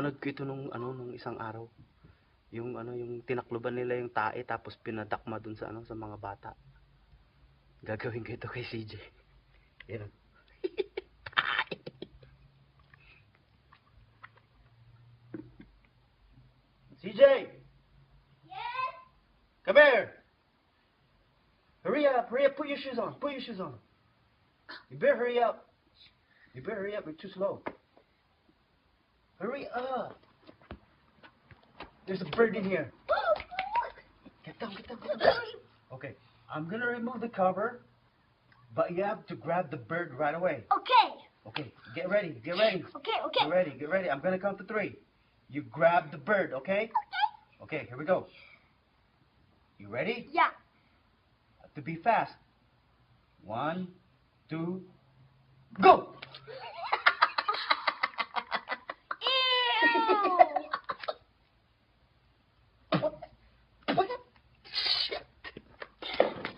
Napanood ko ito nung isang araw. Yung tinakluban nila yung tae tapos pinadakma dun sa sa mga bata. Gagawin ko ito kay CJ. Yan. CJ! Yes? Come here! Hurry up, put your shoes on, You better hurry up. You're too slow. Hurry up. There's a bird in here. Get down. Okay, I'm gonna remove the cover, but you have to grab the bird right away. Okay. Okay, get ready. Okay. Get ready. I'm gonna count to 3. You grab the bird, okay? Okay, here we go. You ready? Yeah. Have to be fast. 1, 2, go!